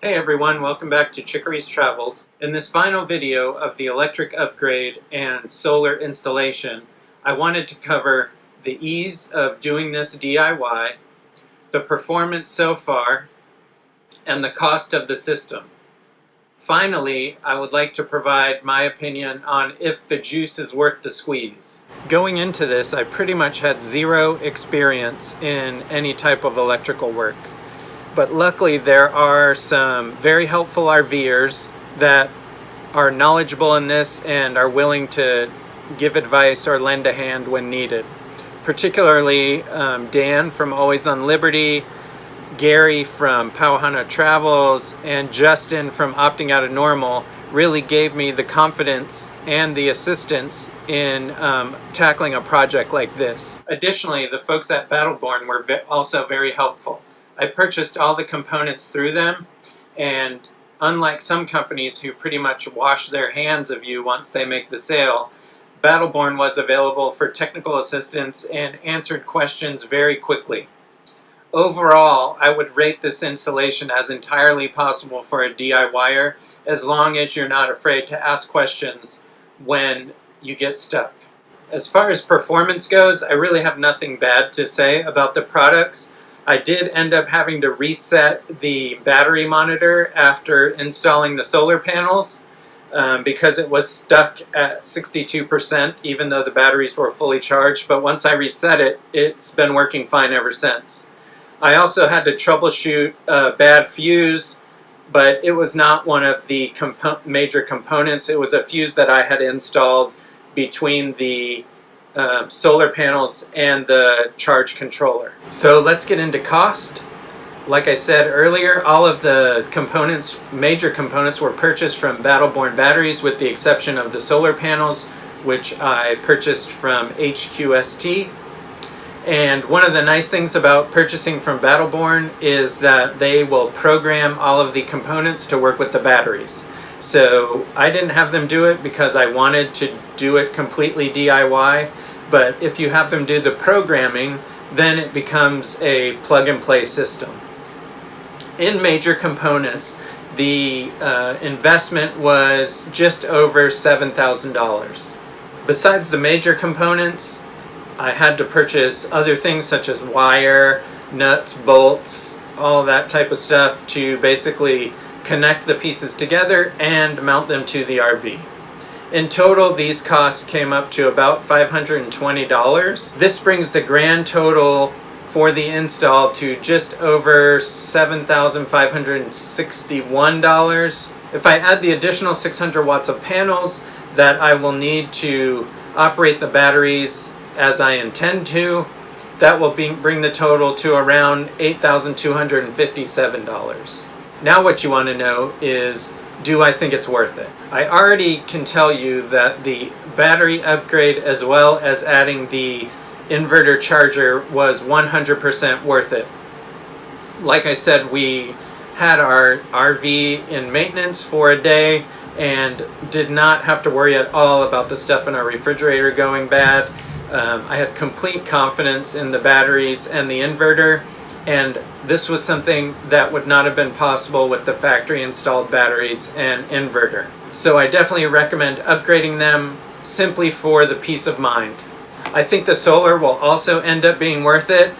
Hey everyone, welcome back to Chicory's Travels. In this final video of the electric upgrade and solar installation, I wanted to cover the ease of doing this DIY, the performance so far, and the cost of the system. Finally, I would like to provide my opinion on if the juice is worth the squeeze. Going into this, I pretty much had zero experience in any type of electrical work. But luckily there are some very helpful RVers that are knowledgeable in this and are willing to give advice or lend a hand when needed. Particularly Dan from Always on Liberty, Gary from Pauhana Travels, and Justin from Opting Out of Normal really gave me the confidence and the assistance in tackling a project like this. Additionally, the folks at Battleborn were also very helpful. I purchased all the components through them, and unlike some companies who pretty much wash their hands of you once they make the sale, Battleborn was available for technical assistance and answered questions very quickly. Overall, I would rate this installation as entirely possible for a DIYer, as long as you're not afraid to ask questions when you get stuck. As far as performance goes, I really have nothing bad to say about the products. I did end up having to reset the battery monitor after installing the solar panels because it was stuck at 62% even though the batteries were fully charged, but once I reset it, it's been working fine ever since. I also had to troubleshoot a bad fuse, but it was not one of the major components. It was a fuse that I had installed between the solar panels and the charge controller. So let's get into cost. Like I said earlier, all of the components, major components, were purchased from Battleborn Batteries with the exception of the solar panels, which I purchased from HQST. And one of the nice things about purchasing from Battleborn is that they will program all of the components to work with the batteries. So I didn't have them do it because I wanted to do it completely DIY, but if you have them do the programming, then it becomes a plug-and-play system. In major components, the investment was just over $7,000. Besides the major components, I had to purchase other things such as wire, nuts, bolts, all that type of stuff to basically connect the pieces together and mount them to the RV. In total, these costs came up to about $520. This brings the grand total for the install to just over $7,561. If I add the additional 600 watts of panels that I will need to operate the batteries as I intend to, that will bring the total to around $8,257. Now what you want to know is, do I think it's worth it? I already can tell you that the battery upgrade as well as adding the inverter charger was 100% worth it. Like I said, we had our RV in maintenance for a day and did not have to worry at all about the stuff in our refrigerator going bad. I had complete confidence in the batteries and the inverter, and this was something that would not have been possible with the factory installed batteries and inverter. So I definitely recommend upgrading them simply for the peace of mind. I think the solar will also end up being worth it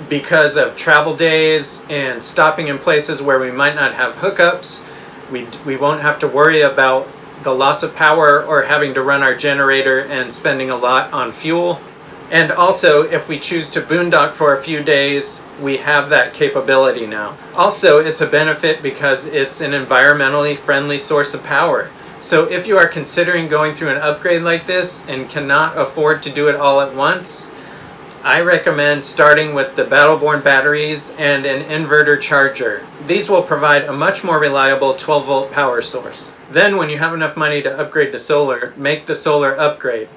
because of travel days and stopping in places where we might not have hookups. We won't have to worry about the loss of power or having to run our generator and spending a lot on fuel. And also, if we choose to boondock for a few days, we have that capability now. Also, it's a benefit because it's an environmentally friendly source of power. So if you are considering going through an upgrade like this and cannot afford to do it all at once, I recommend starting with the Battleborn batteries and an inverter charger. These will provide a much more reliable 12-volt power source. Then when you have enough money to upgrade to solar, make the solar upgrade.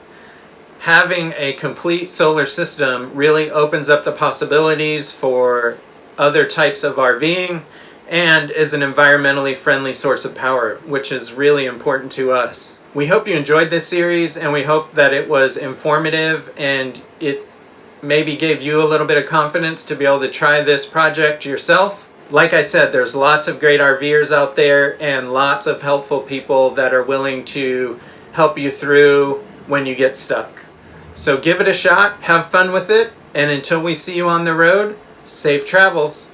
Having a complete solar system really opens up the possibilities for other types of RVing and is an environmentally friendly source of power, which is really important to us. We hope you enjoyed this series, and we hope that it was informative and it maybe gave you a little bit of confidence to be able to try this project yourself. Like I said, there's lots of great RVers out there and lots of helpful people that are willing to help you through when you get stuck. So give it a shot, have fun with it, and until we see you on the road, safe travels.